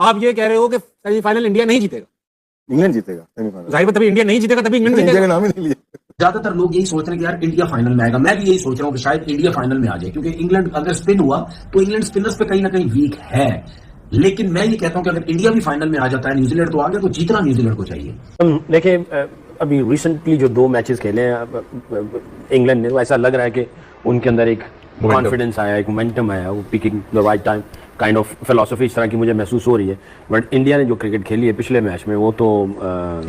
आप ये कह रहे हो कि सेमीफाइनल इंडिया नहीं जीतेगा, इंग्लैंड जीतेगा सेमीफाइनल। जाहिर है तभी इंडिया नहीं जीतेगा, तभी इंग्लैंड इंडिया जीतेगा। का नाम ही नहीं लिया। ज्यादातर लोग यही सोच रहे हैं कि यार इंडिया फाइनल में आएगा। मैं भी यही सोच रहा हूँ कि शायद इंडिया फाइनल में आ जाए, क्योंकि इंग्लैंड अगर स्पिन हुआ तो इंग्लैंड स्पिनर्स पे कहीं ना कहीं वीक है। लेकिन मैं ये कहता हूं कि अगर इंडिया भी फाइनल में आ जाता है, न्यूजीलैंड तो आ गया, तो जीतना न्यूजीलैंड को चाहिए। देखिए अभी रिसेंटली जो 2 मैचेस खेले हैं इंग्लैंड ने, वो ऐसा लग रहा है कि उनके अंदर एक कॉन्फिडेंस आया, एक मोमेंटम आया, वो picking the right time kind of philosophy इस तरह की मुझे महसूस हो रही है। बट इंडिया ने जो क्रिकेट खेली है पिछले मैच में, वो तो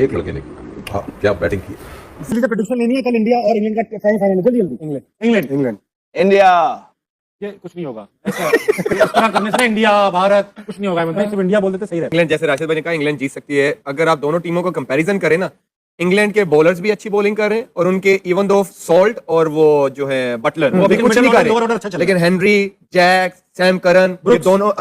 एक लड़के ने क्या बैटिंग की। इसलिए प्रेडिक्शन लेनी है कल इंडिया और इंग्लैंड का सेमीफाइनल। जल्दी इंग्लैंड इंग्लैंड इंग्लैंड इंडिया। ये कुछ नहीं होगा ऐसा इस तरह करने से इंडिया भारत कुछ नहीं होगा। मतलब सिर्फ इंडिया बोल देते सही रहता। इंग्लैंड, जैसे राशिद भाई ने कहा, इंग्लैंड जीत सकती है। अगर आप दोनों टीमों को कंपैरिजन करें ना, इंग्लैंड के बॉलर्स भी अच्छी बॉलिंग कर रहे हैं और उनके इवन दो सॉल्ट और वो जो है बटलर वो भी कुछ नहीं कर रहे, लेकिन हेनरी, जैक, सैम करन, ये दोनों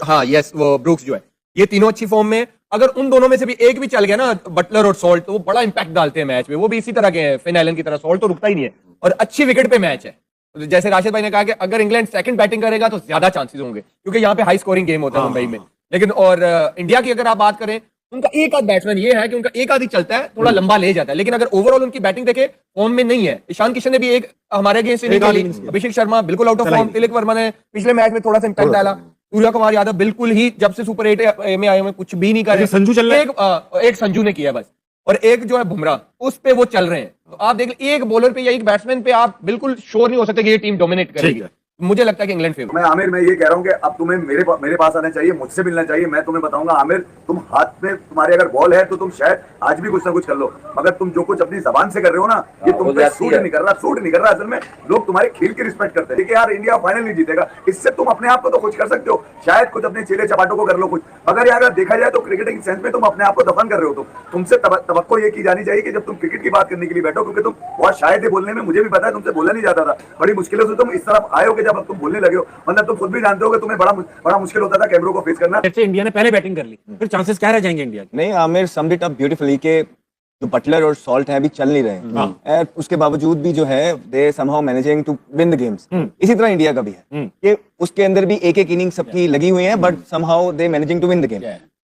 हाँ यस वो ब्रूक्स जो है, ये तीनों अच्छी फॉर्म में। अगर उन दोनों में से भी एक भी चल गया ना, बटलर और सॉल्ट, तो वो बड़ा इंपैक्ट डालते हैं मैच में। वो भी इसी तरह के हैं, फिन एलन की तरह। सॉल्ट तो रुकता ही नहीं है और अच्छी विकेट पे मैच है। जैसे राशिद भाई ने कहा कि अगर इंग्लैंड सेकंड बैटिंग करेगा तो ज्यादा चांसेस होंगे, क्योंकि यहाँ पे हाई स्कोरिंग गेम होता है मुंबई में। लेकिन और इंडिया की अगर आप बात करें, उनका एक आध बैट्समैन ये है कि उनका एक आध ही चलता है, थोड़ा लंबा ले जाता है। लेकिन अगर ओवरऑल उनकी बैटिंग देखे, फॉर्म में नहीं है। ईशान किशन ने भी एक हमारे अगेंस्ट नहीं खेली, अभिषेक शर्मा बिल्कुल out of form, Tilak Varma ने पिछले मैच में थोड़ा सा इंपैक्ट डाला, सूर्य कुमार यादव बिल्कुल ही जब से सुपर 8 में आए हुए कुछ भी नहीं कर रहे। संजू चल रहा है, एक संजू ने किया बस, और एक जो है बुमराह, उस पे वो चल रहे हैं। तो आप देख लीजिए, एक बॉलर पे या एक बैट्समैन पे आप बिल्कुल श्योर नहीं हो सकते कि ये टीम डोमिनेट करेगी। मुझे लगता है कि इंग्लैंड फेवरेट। मैं आमिर, मैं ये कह रहा हूँ कि अब तुम्हें मेरे पास आना चाहिए, मुझसे मिलना चाहिए। मैं तुम्हें बताऊंगा आमिर, तुम हाथ में तुम्हारे अगर बॉल है तो तुम शायद आज भी कुछ ना कुछ कर लो, मगर तुम जो कुछ अपनी जबान से कर रहे हो ना, ये तुम पे सूट नहीं कर रहा। असल में लोग तुम्हारे खेल की रिस्पेक्ट करते हैं। यार इंडिया फाइनल नहीं जीतेगा, इससे तुम अपने आप को तो खुश कर सकते हो, शायद कुछ अपने चेले चपाटों को कर लो कुछ, मगर यार अगर देखा जाए तो क्रिकेटिंग सेंस में तुम अपने आप को दफन कर रहे हो। तुमसे तवक्को ये की जानी चाहिए कि जब तुम क्रिकेट की बात करने के लिए बैठो, क्योंकि तुम बहुत शायद है बोलने में, मुझे भी पता है तुमसे बोला नहीं जाता था, बड़ी मुश्किलों से तुम इस तरफ आए हो कि जब अब तुम बोलने लगे हो, मतलब तुम खुद भी जानते हो कि तुम्हें बड़ा मुश्किल होता था कैमरों को फेस करना। जैसे इंडिया ने पहले बैटिंग कर ली, फिर चांसेस क्या रह जाएंगे इंडिया के? नहीं, Aamir summed it up beautifully के जो बटलर और सॉल्ट है अभी चल नहीं रहे हैं, उसके बावजूद भी जो है they somehow managing to win the games. इसी तरह इंडिया का भी है कि उसके अंदर भी एक एक इनिंग सबकी लगी हुई है, but somehow they managing to win the game.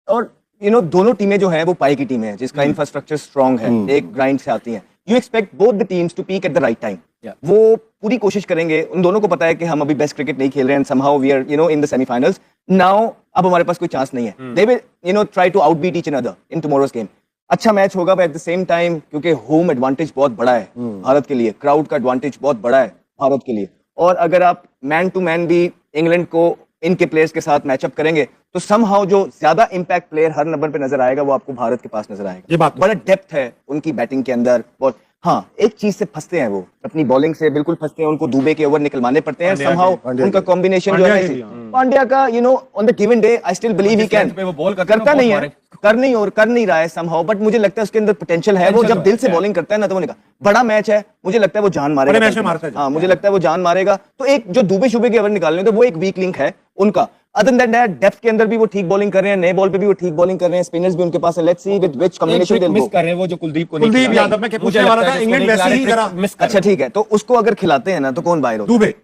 और दोनों टीमें जो है वो पाई की टीम है, जिसका इंफ्रास्ट्रक्चर स्ट्रांग है, एक ग्राइंड से आती है। You expect both the teams to peak at the right time. वो पूरी कोशिश करेंगे, उन दोनों को पता है कि हम अभी बेस्ट क्रिकेट नहीं खेल रहे हैं, somehow we are in the semifinals now. अब हमारे पास कोई चांस नहीं है। They will try to outbeat each other in tomorrow's game. अच्छा मैच होगा, but at the same time क्योंकि होम एडवांटेज बहुत बड़ा है भारत के लिए, क्राउड का एडवांटेज बहुत बड़ा है भारत के लिए। और अगर आप मैन टू मैन भी इंग्लैंड को इनके प्लेयर्स के साथ मैचअप करेंगे, तो समहाउ जो ज्यादा इंपैक्ट प्लेयर हर नंबर पे नजर आएगा वो आपको भारत के पास नजर आएगा। ये बात बड़ा डेप्थ है उनकी बैटिंग के अंदर। बहुत हाँ, एक चीज से फंसते हैं वो, अपनी बॉलिंग से बिल्कुल फंसते हैं, उनको दुबे के ओवर निकलवाने पड़ते हैं। समहाउ उनका कॉम्बिनेशन जो है पांड्या का, on the given day I still believe he can, करता नहीं है, कर नहीं रहा है समहाउ, बट मुझे लगता है उसके अंदर पोटेंशियल है। वो जब दिल से बॉलिंग करता है ना, तो वो निकल, बड़ा मैच है, मुझे लगता है वो जान मारेगा। हाँ, मुझे लगता है वो जान मारेगा। तो एक जो दुबे शुबे के ओवर निकालने, तो वो एक वीक लिंक है उनका। अदर देन दैट, डेप्थ के अंदर भी वो ठीक बॉलिंग कर रहे हैं, नए बॉल पे भी वो ठीक बॉलिंग कर रहे हैं, स्पिनर्स भी उनके पास है। Let's see with which combination they miss कर रहे हैं वो जो कुलदीप यादव में पूछने वाला था, इंग्लैंड वैसे ही जरा मिस। अच्छा ठीक है, तो उसको अगर खिलाते हैं ना तो कौन बाहर होता है? दुबे।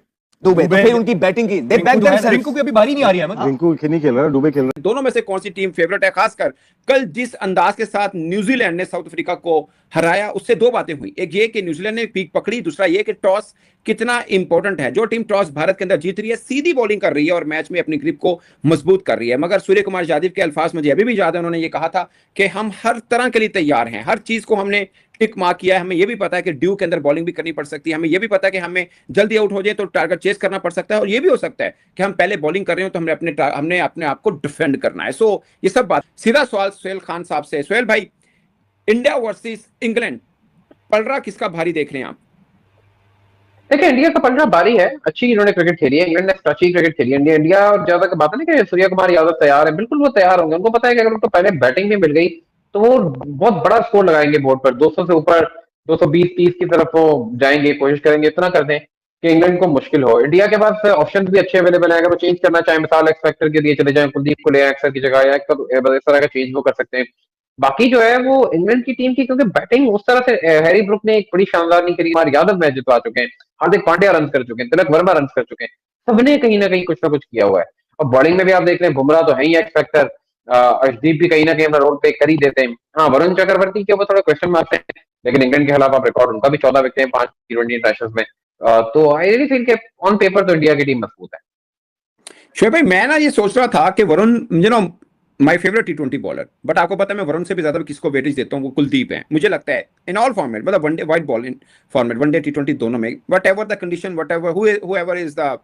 तो फिर उनकी बैटिंग की रिंकू की अभी बारी नहीं आ रही है, रिंकू नहीं खेल रहा, दुबे खेल रहा है। दोनों में से कौन सी टीम फेवरेट है? खासकर कल जिस अंदाज के साथ न्यूजीलैंड ने साउथ अफ्रीका को हराया, उससे दो बातें हुई। एक ये कि न्यूजीलैंड ने पीक पकड़ी, दूसरा ये कि टॉस कितना इंपॉर्टेंट है। जो टीम टॉस भारत के अंदर जीत रही है, सीधी बॉलिंग कर रही है और मैच में अपनी ग्रिप को मजबूत कर रही है। मगर सूर्य कुमार यादव के अल्फाज मुझे अभी भी याद है, उन्होंने ये कहा था कि हम हर तरह के लिए तैयार हैं, हर चीज को हमने टिक मार्क किया है। हमें यह भी पता है कि ड्यू के अंदर बॉलिंग भी करनी पड़ सकती है, हमें यह भी पता है कि हमें जल्दी आउट हो जाए तो टारगेट चेस करना पड़ सकता है, और यह भी हो सकता है कि हम पहले बॉलिंग कर रहे हो तो हमने अपने आप को डिफेंड करना है। सो ये सब बात। सीधा सवाल सोहेल खान साहब से। सोहेल भाई, इंडिया वर्सेस इंग्लैंड, पलड़ा किसका भारी देख रहे हैं आप? देखिए, इंडिया का पलड़ा भारी है। अच्छी इन्होंने क्रिकेट खेली है, इंग्लैंड ने अच्छी क्रिकेट खेली है। इंडिया और ज्यादा बात है ना कि सूर्य कुमार यादव तैयार है, बिल्कुल वो तैयार होंगे। उनको पता है कि अगर उनको पहले बैटिंग भी मिल गई तो वो बहुत बड़ा स्कोर लगाएंगे बोर्ड पर, 200 से ऊपर, 220-30 की तरफ वो जाएंगे, कोशिश करेंगे इतना कर दें कि इंग्लैंड को मुश्किल हो। इंडिया के पास ऑप्शन भी अच्छे अवेलेबल है, अगर वो चेंज करना चाहे, मिसाल एक्स फैक्टर के लिए चले जाए, कुलदीप को ले आए एक्सर की जगह, या इस तरह का चेंज वो कर सकते हैं। बाकी जो है वो इंग्लैंड की टीम की, क्योंकि बैटिंग उस तरह से हैरी ब्रुक ने एक बड़ी शानदार नहीं करी। कुमार यादव मैच जितवा चुके हैं, हार्दिक पांड्या रन कर चुके हैं, तिलक वर्मा रन कर चुके हैं, सबने कहीं ना कहीं कुछ ना कुछ किया हुआ है। और बॉलिंग में भी आप देख रहे हैं, बुमराह तो है ही एक्स फैक्टर, अर्शदीप भी कहीं ना कहीं अपना रोल प्ले कर ही देते हैं। हाँ, वरुण चक्रवर्ती के ऊपर थोड़ा क्वेश्चन मार्क है, लेकिन इंग्लैंड के खिलाफ आप रिकॉर्ड उनका भी 14 विकेट 5 T20 इंटरनेशनल में। तो आई रियली फील के ऑन पेपर तो इंडिया की टीम मजबूत है। शोएब भाई, मैं ना ये सोच रहा था कि Varun my favourite T20 bowler, but आपको पता है मैं वरुण से भी ज्यादा किसको वेटेज देता हूँ, वो कुलदीप है। मुझे लगता है इन ऑल फॉर्मेट, मतलब one day white ball in format, one day T20 दोनों में, whatever the condition, whatever however is the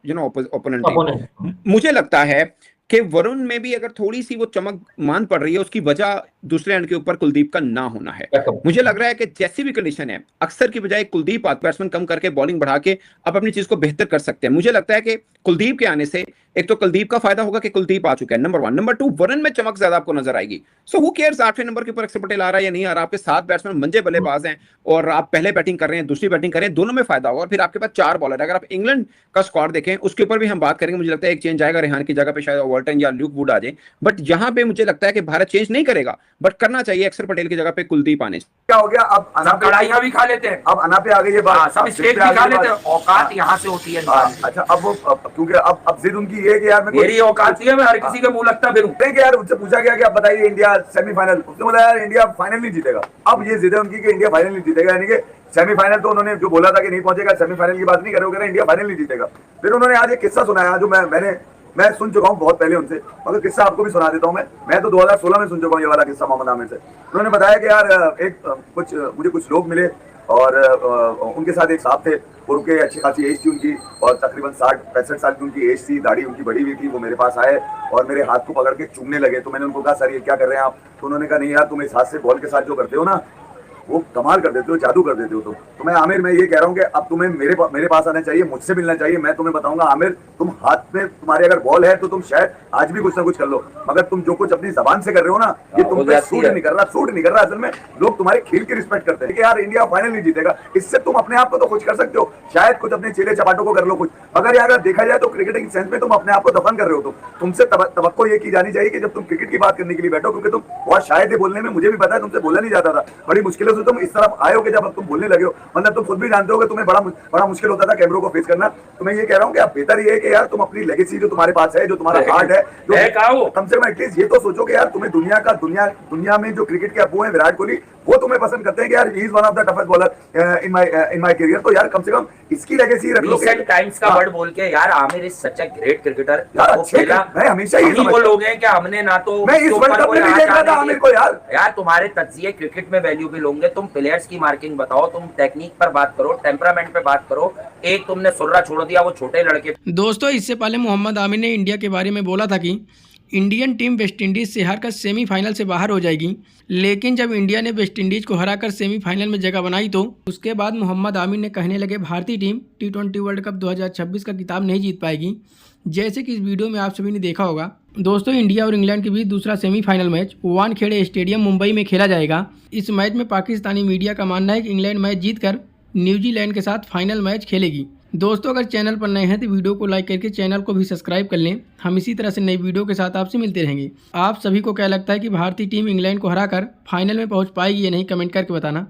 opponent, मुझे लगता है कि वरुण में भी अगर थोड़ी सी वो चमक मान पड़ रही है, उसकी वजह दूसरे एंड के ऊपर कुलदीप का ना होना है। मुझे लग रहा है कि जैसी भी कंडीशन है, अक्सर की बजाय कुलदीप बैट्समैन कम करके बॉलिंग बढ़ा के आप अपनी चीज को बेहतर कर सकते हैं। मुझे लगता है कि कुलदीप के आने से एक तो कुलदीप का फायदा होगा कि कुलदीप आ चुका है, नंबर 1। नंबर 2, वरुण में चमक ज्यादा आपको नजर आएगी। सो हु केयर्स 8वें नंबर के ऊपर अक्षर पटेल आ रहा है या नहीं आ रहा, आपके 7 बैट्समैन मंजे बल्लेबाज हैं और आप पहले बैटिंग कर रहे हैं, दूसरी बैटिंग कर रहे हैं, दोनों में फायदा होगा। और फिर आपके पास 4 बॉलर, अगर आप इंग्लैंड का स्क्वाड देखें उसके ऊपर भी हम बात करेंगे। मुझे लगता है एक चेंज आएगा, रेहान की जगह पे शायद वॉल्टन या ल्यूक वुड आ जाए, बट यहां पे मुझे लगता है कि भारत चेंज नहीं करेगा, बट करना चाहिए अक्षर पटेल की जगह पे कुलदीप आने से। क्या हो गया, अब अना पे कढ़ाइयाँ भी खा लेते हैं, अब अना पे आ गई ये बात, सब स्टेट भी खा लेते हैं, औकात यहाँ से होती है। अच्छा, अब क्योंकि अब जिद उनकी ये है कि यार मेरी औकात है, मैं हर किसी के मुंह लगता फिर कि यार उनसे पूछा गया कि आप बताइए इंडिया सेमीफाइनल, उसने बोला यार इंडिया फाइनल नहीं जीतेगा। अब ये जिद है उनकी कि इंडिया फाइनल नहीं जीतेगा, यानी कि सेमीफाइनल तो उन्होंने जो बोला था कि नहीं पहुंचेगा, सेमीफाइनल की बात नहीं कर रहे, इंडिया फाइनल नहीं जीतेगा। फिर उन्होंने आज एक किस्सा सुनाया जो मैं सुन चुका हूँ बहुत पहले उनसे, मगर किस्सा आपको भी सुना देता हूँ। मैं तो 2016 में सुन चुका हूँ ये वाला किस्सा मोहम्मद आमिर से। उन्होंने बताया कि यार मुझे कुछ लोग मिले और उनके साथ एक साहब थे, उनके अच्छी खासी एज थी उनकी और तकरीबन 60-65 साल की उनकी एज थी, दाढ़ी उनकी बड़ी हुई थी। वो मेरे पास आए और मेरे हाथ को पकड़ के चूमने लगे। तो मैंने उनको कहा सर ये क्या कर रहे हैं आप? तो उन्होंने कहा नहीं यार, तुम इस हाथ से बॉल के साथ जो करते हो ना, वो कमाल कर देते हो, जादू कर देते हो तुम। तो मैं आमिर, मैं ये कह रहा हूँ कि अब तुम्हें मेरे पास आना चाहिए, मुझसे मिलना चाहिए। मैं तुम्हें बताऊंगा आमिर, तुम हाथ में तुम्हारे अगर बॉल है तो तुम शायद आज भी कुछ ना कुछ कर लो, मगर तुम जो कुछ अपनी जबान से कर रहे हो ना, ये तुम पे सूट नहीं कर रहा। असल में लोग तुम्हारे खेल की रिस्पेक्ट करते हैं कि यार इंडिया फाइनल नहीं जीतेगा, इससे तुम अपने आप को तो खुश कर सकते हो, शायद कुछ अपने चेले चपाटों को कर लो कुछ, मगर यार देखा जाए तो क्रिकेटिंग सेंस में तुम अपने आप को दफन कर रहे हो। तुमसे तवक्को ये की जानी चाहिए कि जब तुम क्रिकेट की बात करने के लिए बैठो, क्योंकि तुम बहुत शायद बोलने में, मुझे भी पता है तुमसे बोला नहीं जाता था, बड़ी मुश्किलों से तुम इस तरफ आए हो कि जब अब तुम बोलने लगे हो, मतलब तुम खुद भी जानते हो कि तुम्हें बड़ा मुश्किल होता था कैमरों को फेस करना। तो मैं ये कह रहा हूँ कि आप बेहतर ये है कि यार तुम अपनी लेगेसी जो तुम्हारे पास है, जो तुम्हारा हार्ट है, जो कम से कम एटलीस्ट ये तो सोचो कि यार तुम्हें दुनिया में जो क्रिकेट के अबू हैं विराट कोहली, वो तुम्हें पसंद करते हैं कि यार he is one of the toughest bowler in my career. तो यार कम से कम इसकी लेगेसी रख लो। रिसेंट टाइम्स का वर्ड बोल के यार Aamir is such a great cricketer. मैं हमेशा ही वो लोग हैं कि हमने ना तो मैं इस वर्ल्ड कप में भी देख रहा था आमिर को। यार तुम्हारे तज्जिए क्रिकेट में वैल्यूएबल होंगे, तुम प्लेयर्स की मार्किंग बताओ, तुम टेक्निक पर बात करो, टेम्परामेंट पे बात करो। एक तुमने सुर्रा छोड़ दिया वो छोटे लड़के। दोस्तों, इससे पहले मोहम्मद आमिर ने इंडिया के बारे में बोला था कि इंडियन टीम वेस्टइंडीज से हारकर सेमीफाइनल से बाहर हो जाएगी, लेकिन जब इंडिया ने वेस्टइंडीज को हराकर सेमीफाइनल में जगह बनाई तो उसके बाद मोहम्मद आमिर ने कहने लगे भारतीय टीम T20 वर्ल्ड कप 2026 का खिताब नहीं जीत पाएगी। जैसे कि इस वीडियो में आप सभी ने देखा होगा दोस्तों, इंडिया और इंग्लैंड के बीच दूसरा semifinal match Wankhede stadium Mumbai में खेला जाएगा। इस मैच में पाकिस्तानी मीडिया का मानना है कि इंग्लैंड मैच जीतकर न्यूजीलैंड के साथ फाइनल मैच खेलेगी। दोस्तों, अगर चैनल पर नए हैं तो वीडियो को लाइक करके चैनल को भी सब्सक्राइब कर लें। हम इसी तरह से नई वीडियो के साथ आपसे मिलते रहेंगे। आप सभी को क्या लगता है कि भारतीय टीम इंग्लैंड को हराकर फाइनल में पहुंच पाएगी या नहीं, कमेंट करके बताना।